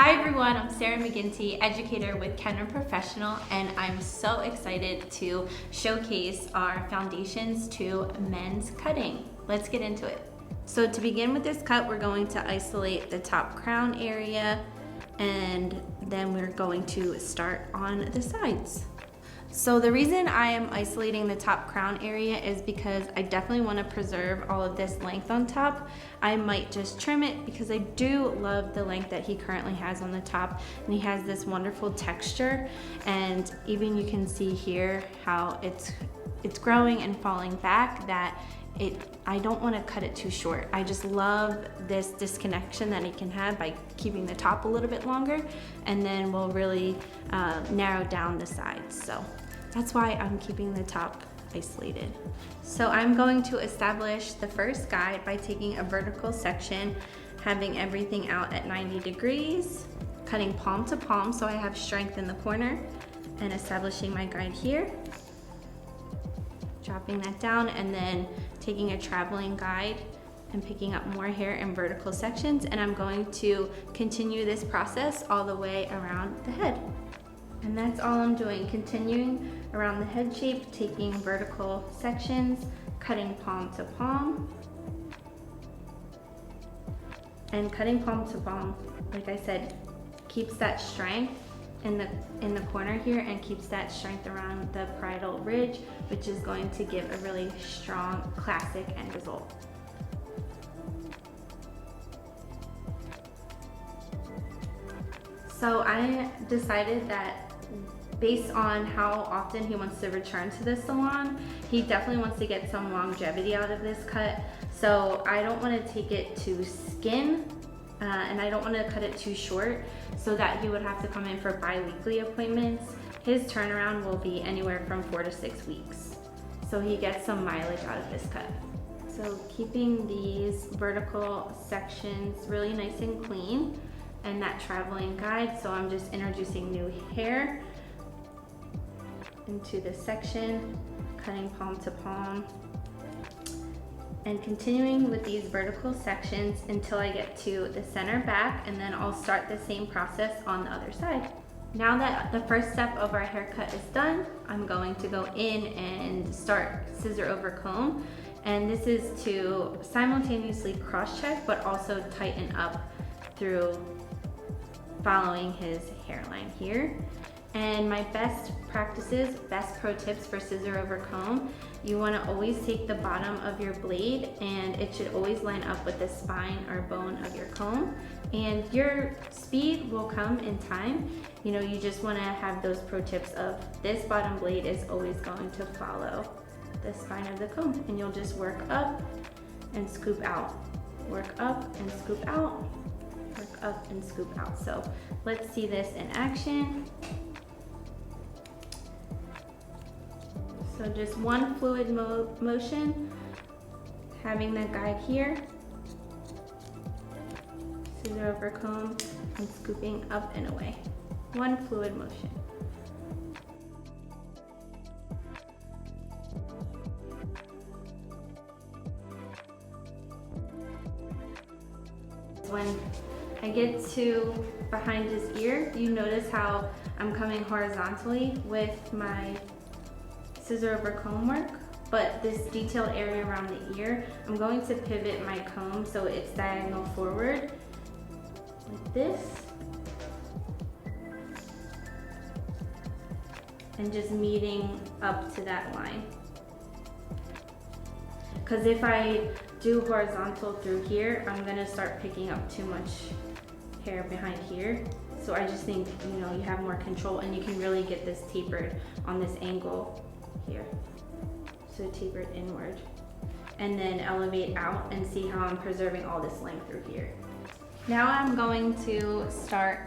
Hi everyone, I'm Sarah McGinty, educator with Kenra Professional, and I'm so excited to showcase our foundations to men's cutting. Let's get into it. So to begin with this cut, we're going to isolate the top crown area, and then we're going to start on the sides. So the reason I am isolating the top crown area is because I definitely want to preserve all of this length on top. I might just trim it because I do love the length that he currently has on the top, and he has this wonderful texture, and even you can see here how it's growing and falling back, that I don't want to cut it too short. I just love this disconnection that he can have by keeping the top a little bit longer, and then we'll really narrow down the sides. So that's why I'm keeping the top isolated. So I'm going to establish the first guide by taking a vertical section, having everything out at 90 degrees, cutting palm to palm so I have strength in the corner, and establishing my guide here, dropping that down, and then taking a traveling guide and picking up more hair in vertical sections, and I'm going to continue this process all the way around the head. And that's all I'm doing, continuing around the head shape, taking vertical sections, cutting palm to palm, and cutting palm to palm, like I said, keeps that strength in the corner here and keeps that strength around the parietal ridge, which is going to give a really strong classic end result. So I decided that based on how often he wants to return to the salon, he definitely wants to get some longevity out of this cut. So I don't want to take it to skin, and I don't want to cut it too short so that he would have to come in for bi-weekly appointments. His turnaround will be anywhere from 4 to 6 weeks. So he gets some mileage out of this cut. So keeping these vertical sections really nice and clean, and that traveling guide. So I'm just introducing new hair into this section, cutting palm to palm, and continuing with these vertical sections until I get to the center back, and then I'll start the same process on the other side. Now that the first step of our haircut is done, I'm going to go in and start scissor over comb, and this is to simultaneously cross-check but also tighten up through following his hairline here. And my best practices, best pro tips for scissor over comb, you want to always take the bottom of your blade, and it should always line up with the spine or bone of your comb, and your speed will come in time. You know, you just want to have those pro tips of this bottom blade is always going to follow the spine of the comb, and you'll just work up and scoop out, work up and scoop out, work up and scoop out. So let's see this in action. So just one fluid motion, having the guide here, scissor over comb, and scooping up and away. One fluid motion. When I get to behind his ear, you notice how I'm coming horizontally with my scissor over comb work, but this detailed area around the ear, I'm going to pivot my comb so it's diagonal forward, like this, and just meeting up to that line. Because if I do horizontal through here, I'm gonna start picking up too much hair behind here. So I just think, you know, you have more control, and you can really get this tapered on this angle here. So tapered inward, and then elevate out, and see how I'm preserving all this length through here. Now I'm going to start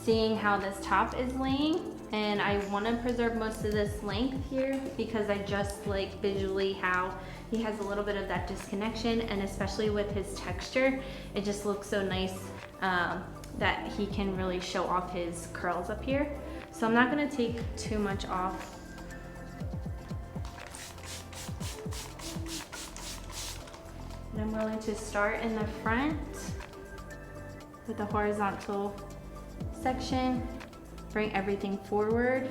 seeing how this top is laying, and I want to preserve most of this length here because I just like visually how he has a little bit of that disconnection, and especially with his texture, it just looks so nice that he can really show off his curls up here. So I'm not going to take too much off. And I'm going to start in the front with a horizontal section, bring everything forward.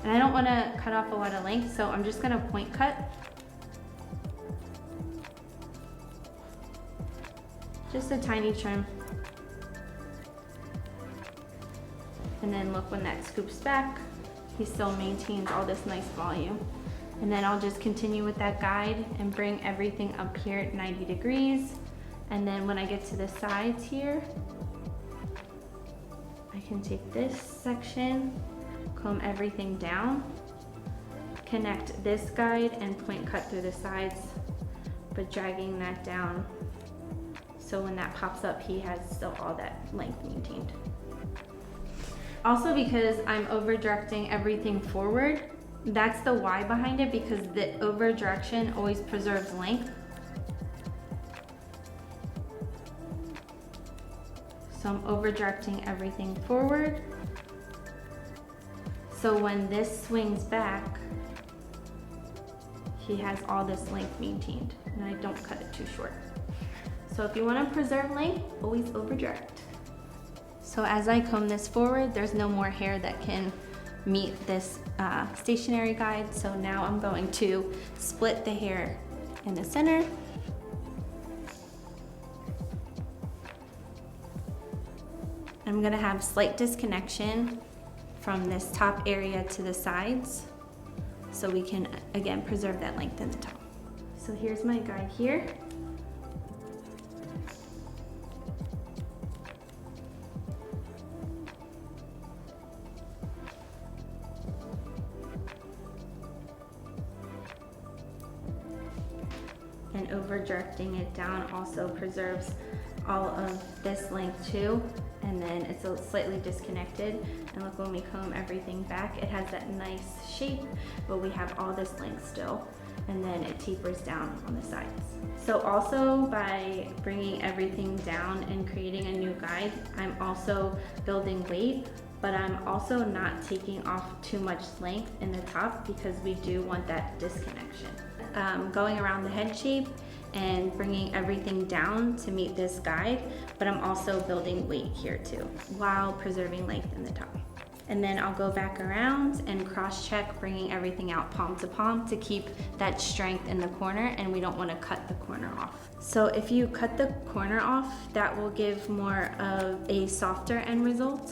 And I don't want to cut off a lot of length, so I'm just going to point cut. Just a tiny trim. And then look, when that scoops back, he still maintains all this nice volume. And then I'll just continue with that guide and bring everything up here at 90 degrees. And then when I get to the sides here, I can take this section, comb everything down, connect this guide and point cut through the sides, but dragging that down so when that pops up, he has still all that length maintained. Also, because I'm over directing everything forward, that's the why behind it, because the over direction always preserves length. So I'm over directing everything forward. So when this swings back, he has all this length maintained, and I don't cut it too short. So if you want to preserve length, always over direct. So as I comb this forward, there's no more hair that can meet this stationary guide. So now I'm going to split the hair in the center. I'm gonna have slight disconnection from this top area to the sides, so we can, again, preserve that length in the top. So here's my guide here. And over directing it down also preserves all of this length too, and then it's slightly disconnected. And look, when we comb everything back, it has that nice shape, but we have all this length still, and then it tapers down on the sides. So also by bringing everything down and creating a new guide, I'm also building weight, but I'm also not taking off too much length in the top because we do want that disconnection. Going around the head shape and bringing everything down to meet this guide, but I'm also building weight here too, while preserving length in the top. And then I'll go back around and cross-check, bringing everything out palm to palm to keep that strength in the corner, and we don't want to cut the corner off. So if you cut the corner off, that will give more of a softer end result,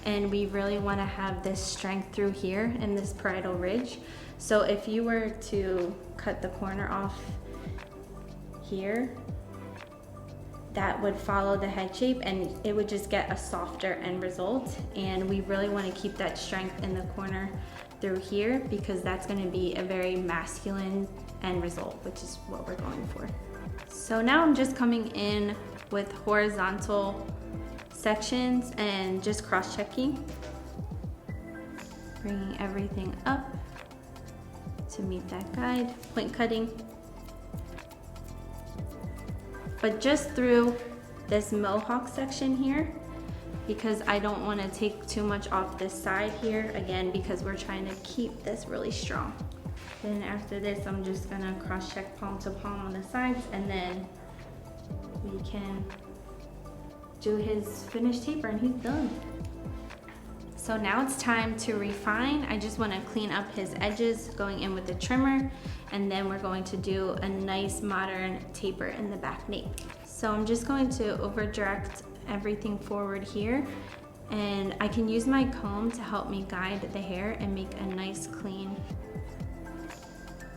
and we really want to have this strength through here in this parietal ridge. So if you were to cut the corner off here, that would follow the head shape and it would just get a softer end result. And we really want to keep that strength in the corner through here, because that's going to be a very masculine end result, which is what we're going for. So now I'm just coming in with horizontal sections and just cross-checking, bringing everything up to meet that guide, point cutting. But just through this mohawk section here, because I don't want to take too much off this side here, again, because we're trying to keep this really strong. Then after this, I'm just gonna cross-check palm to palm on the sides, and then we can do his finished taper and he's done. So now it's time to refine. I just want to clean up his edges going in with the trimmer, and then we're going to do a nice modern taper in the back nape. So I'm just going to over direct everything forward here, and I can use my comb to help me guide the hair and make a nice clean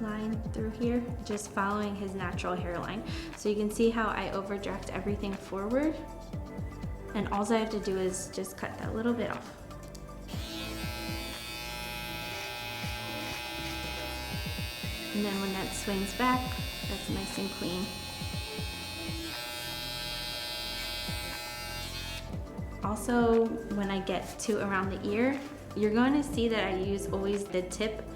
line through here, just following his natural hairline. So you can see how I over direct everything forward, and all I have to do is just cut that little bit off. And then when that swings back, that's nice and clean. Also, when I get to around the ear, you're going to see that I use always the tip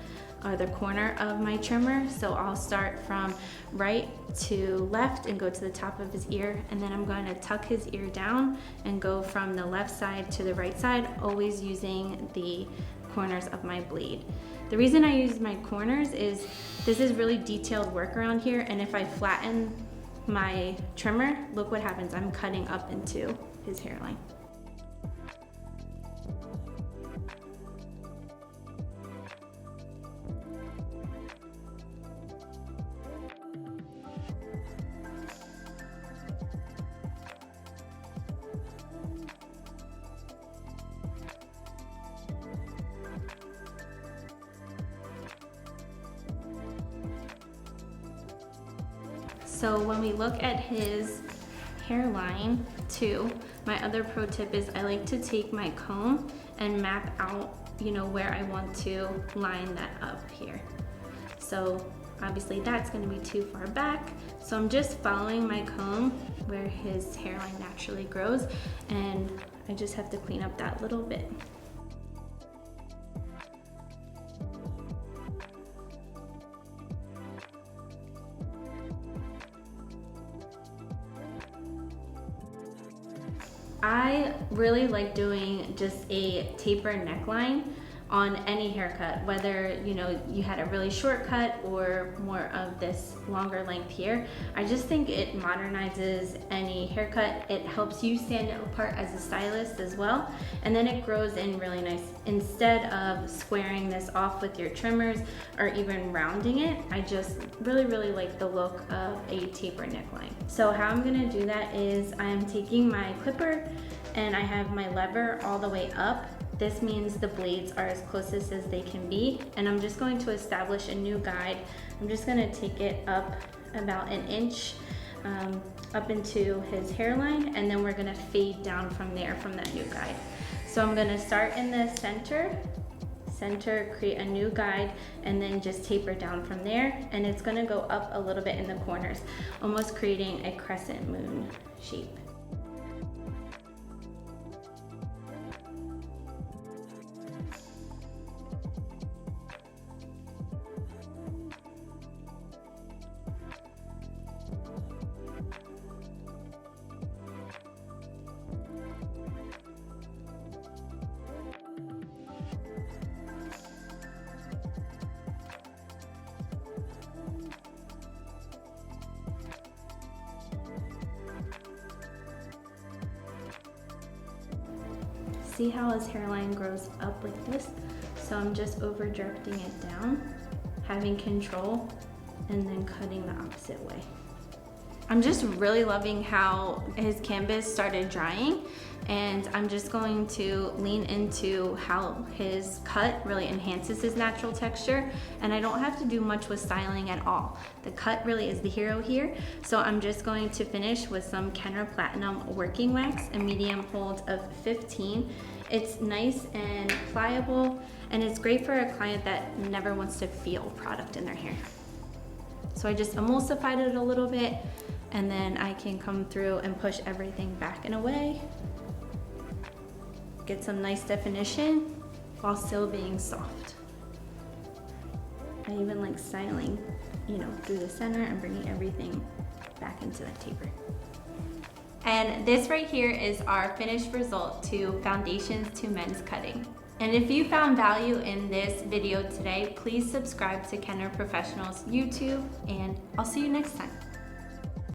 or the corner of my trimmer. So I'll start from right to left and go to the top of his ear, and then I'm going to tuck his ear down and go from the left side to the right side, always using the corners of my blade. The reason I use my corners is this is really detailed work around here, and if I flatten my trimmer, look what happens. I'm cutting up into his hairline. So when we look at his hairline too, my other pro tip is I like to take my comb and map out, where I want to line that up here. So obviously that's going to be too far back. So I'm just following my comb where his hairline naturally grows, and I just have to clean up that little bit. I really like doing just a taper neckline on any haircut, whether you had a really short cut or more of this longer length here. I just think it modernizes any haircut. It helps you stand apart as a stylist as well, and then it grows in really nice. Instead of squaring this off with your trimmers or even rounding it, I just really like the look of a taper neckline. So how I'm gonna do that is I'm taking my clipper and I have my lever all the way up. This means the blades are as closest as they can be, and I'm just going to establish a new guide. I'm just gonna take it up about an inch up into his hairline, and then we're gonna fade down from there from that new guide. So I'm gonna start in the center, create a new guide, and then just taper down from there, and it's gonna go up a little bit in the corners, almost creating a crescent moon shape. See how his hairline grows up like this? So I'm just over directing it down, having control, and then cutting the opposite way. I'm just really loving how his canvas started drying, and I'm just going to lean into how his cut really enhances his natural texture, and I don't have to do much with styling at all. The cut really is the hero here, so I'm just going to finish with some Kenra Platinum working wax, a medium hold of 15. It's nice and pliable, and it's great for a client that never wants to feel product in their hair. So I just emulsified it a little bit, and then I can come through and push everything back and away. Get some nice definition while still being soft. I even like styling, through the center and bringing everything back into that taper. And this right here is our finished result to Foundations to Men's Cutting. And if you found value in this video today, please subscribe to Kenra Professional's YouTube, and I'll see you next time.